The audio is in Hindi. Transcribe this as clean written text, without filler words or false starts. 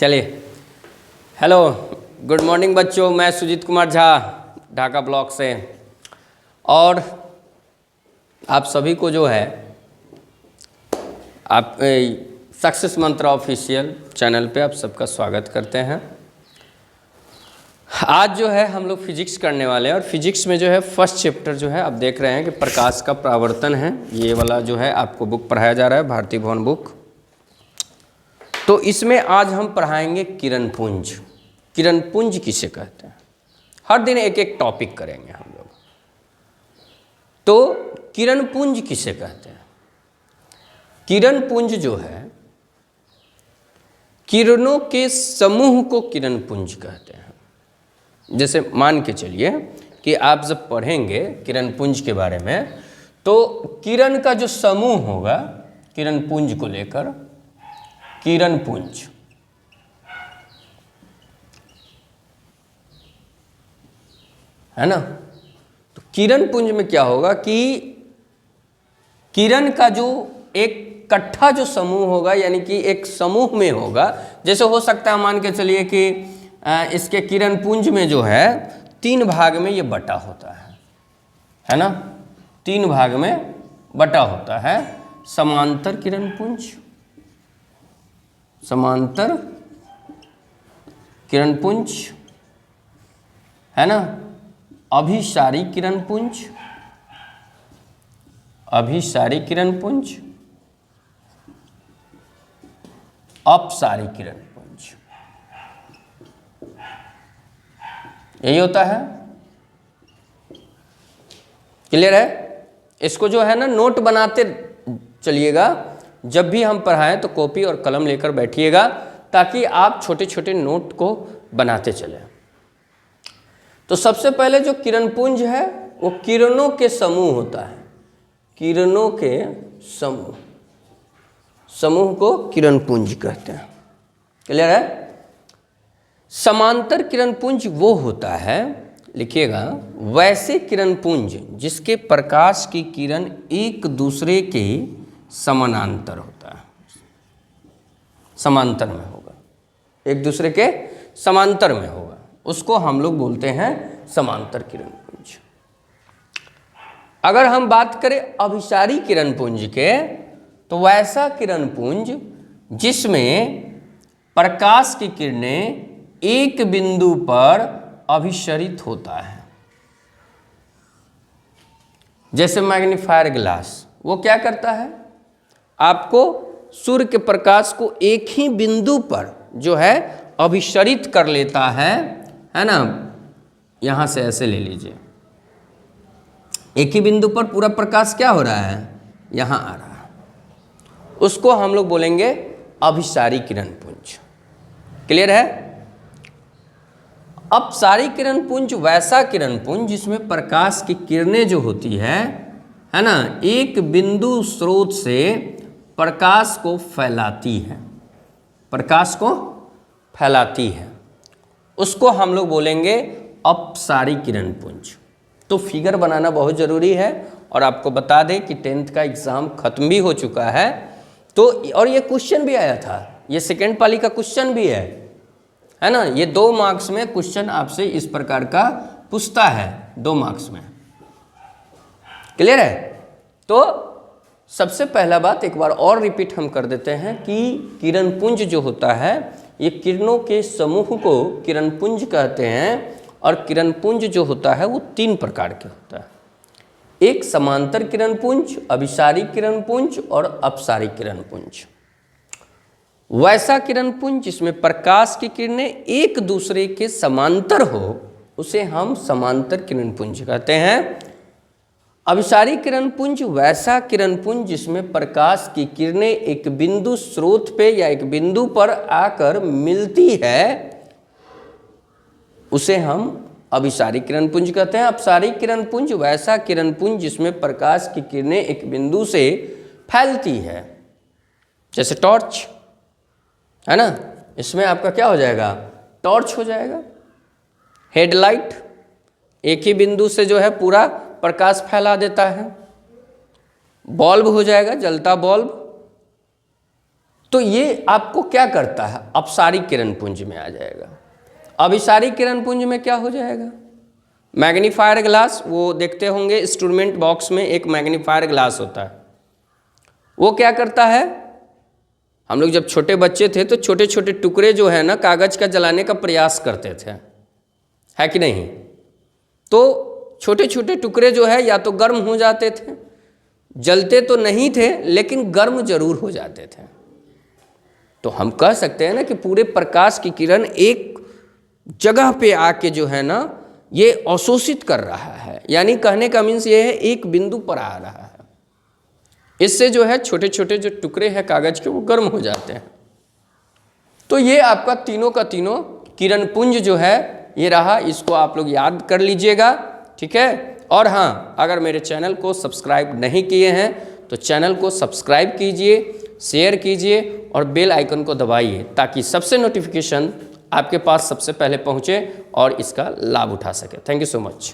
चलिए, हेलो, गुड मॉर्निंग बच्चों। मैं सुजीत कुमार झा ढाका ब्लॉक से, और आप सभी को जो है आप सक्सेस मंत्र ऑफिशियल चैनल पे आप सबका स्वागत करते हैं। आज जो है हम लोग फिजिक्स करने वाले हैं, और फिजिक्स में जो है फर्स्ट चैप्टर जो है आप देख रहे हैं कि प्रकाश का परावर्तन है। ये वाला जो है आपको बुक पढ़ाया जा रहा है, भारती भवन बुक। तो इसमें आज हम पढ़ाएंगे किरण पुंज। किरण पुंज किसे कहते हैं, हर दिन एक एक टॉपिक करेंगे हम लोग। तो किरण पुंज किसे कहते हैं? किरण पुंज जो है, किरणों के समूह को किरण पुंज कहते हैं। जैसे मान के चलिए कि आप जब पढ़ेंगे किरण पुंज के बारे में, तो किरण का जो समूह होगा किरण पुंज को लेकर, किरण पुंज, है ना। तो किरण पुंज में क्या होगा कि किरण का जो एक इकट्ठा जो समूह होगा, यानी कि एक समूह में होगा। जैसे हो सकता है मान के चलिए कि इसके किरण पुंज में जो है 3 भाग में ये बटा होता है ना। 3 भाग में बटा होता है। समांतर किरण पुंज, समांतर किरण पुंज, है ना। अभिसारी किरण पुंज, अभिसारी किरण पुंज, अपसारी किरण पुंज, यही होता है। क्लियर है? इसको जो है ना नोट बनाते चलिएगा। जब भी हम पढ़ाएं तो कॉपी और कलम लेकर बैठिएगा, ताकि आप छोटे छोटे नोट को बनाते चलें। तो सबसे पहले जो किरण पुंज है वो किरणों के समूह होता है। किरणों के समूह, समूह को किरण पुंज कहते हैं। क्लियर है? समांतर किरण पुंज वो होता है, लिखिएगा, वैसे किरण पुंज जिसके प्रकाश की किरण एक दूसरे के समानांतर होता है, समांतर में होगा, एक दूसरे के समांतर में होगा, उसको हम लोग बोलते हैं समांतर किरण पुंज। अगर हम बात करें अभिसारी किरण पुंज के, तो वैसा किरण पुंज जिसमें प्रकाश की किरणें एक बिंदु पर अभिसरित होता है। जैसे मैग्नीफायर ग्लास, वो क्या करता है, आपको सूर्य के प्रकाश को एक ही बिंदु पर जो है अभिसरित कर लेता है ना। यहां से ऐसे ले लीजिए, एक ही बिंदु पर पूरा प्रकाश क्या हो रहा है, यहां आ रहा है। उसको हम लोग बोलेंगे अभिसारी किरण पुंज। क्लियर है? अपसारी किरण पुंज वैसा किरण पुंज जिसमें प्रकाश की किरणें जो होती है ना, एक बिंदु स्रोत से प्रकाश को फैलाती है, प्रकाश को फैलाती है, उसको हम लोग बोलेंगे अपसारी किरण पुंज। तो फिगर बनाना बहुत ज़रूरी है, और आपको बता दें कि 10th का एग्ज़ाम खत्म भी हो चुका है। तो और ये क्वेश्चन भी आया था, ये सेकेंड पाली का क्वेश्चन भी है ना। ये 2 मार्क्स में क्वेश्चन आपसे इस प्रकार का पूछता है, 2 मार्क्स में। क्लियर है? तो सबसे पहला बात एक बार और रिपीट हम कर देते हैं कि किरण पुंज जो होता है, ये किरणों के समूह को किरण पुंज कहते हैं। और किरण पुंज जो होता है वो 3 प्रकार के होता है। एक समांतर किरण पुंज, अभिसारी किरण पुंज और अपसारी किरण पुंज। वैसा किरण पुंज जिसमें प्रकाश की किरणें एक दूसरे के समांतर हो, उसे हम समांतर किरण पुंज कहते हैं। अभिसारी किरण पुंज वैसा किरण पुंज जिसमें प्रकाश की किरणें एक बिंदु स्रोत पे या एक बिंदु पर आकर मिलती है, उसे हम अभिसारी किरण पुंज कहते हैं। अपसारी किरण पुंज वैसा किरण पुंज जिसमें प्रकाश की किरणें एक बिंदु से फैलती है, जैसे टॉर्च, है ना। इसमें आपका क्या हो जाएगा, टॉर्च हो जाएगा। हेडलाइट एक ही बिंदु से जो है पूरा प्रकाश फैला देता है। बल्ब हो जाएगा, जलता बल्ब, तो ये आपको क्या करता है, अपसारी किरण पुंज में आ जाएगा। अभिसारी किरण पुंज में क्या हो जाएगा, मैग्नीफायर ग्लास, वो देखते होंगे इंस्ट्रूमेंट बॉक्स में एक मैग्नीफायर ग्लास होता है, वो क्या करता है, हम लोग जब छोटे बच्चे थे तो छोटे छोटे टुकड़े जो है ना कागज का जलाने का प्रयास करते थे, है कि नहीं। तो छोटे छोटे टुकड़े जो है या तो गर्म हो जाते थे, जलते तो नहीं थे लेकिन गर्म जरूर हो जाते थे। तो हम कह सकते हैं ना कि पूरे प्रकाश की किरण एक जगह पे आके जो है ना ये अवशोषित कर रहा है, यानी कहने का मीन्स ये है एक बिंदु पर आ रहा है। इससे जो है छोटे छोटे जो टुकड़े हैं कागज के वो गर्म हो जाते हैं। तो ये आपका तीनों का तीनों किरण पुंज जो है ये रहा, इसको आप लोग याद कर लीजिएगा, ठीक है। और हाँ, अगर मेरे चैनल को सब्सक्राइब नहीं किए हैं तो चैनल को सब्सक्राइब कीजिए, शेयर कीजिए और बेल आइकन को दबाइए ताकि सबसे नोटिफिकेशन आपके पास सबसे पहले पहुँचे और इसका लाभ उठा सके। Thank you so much.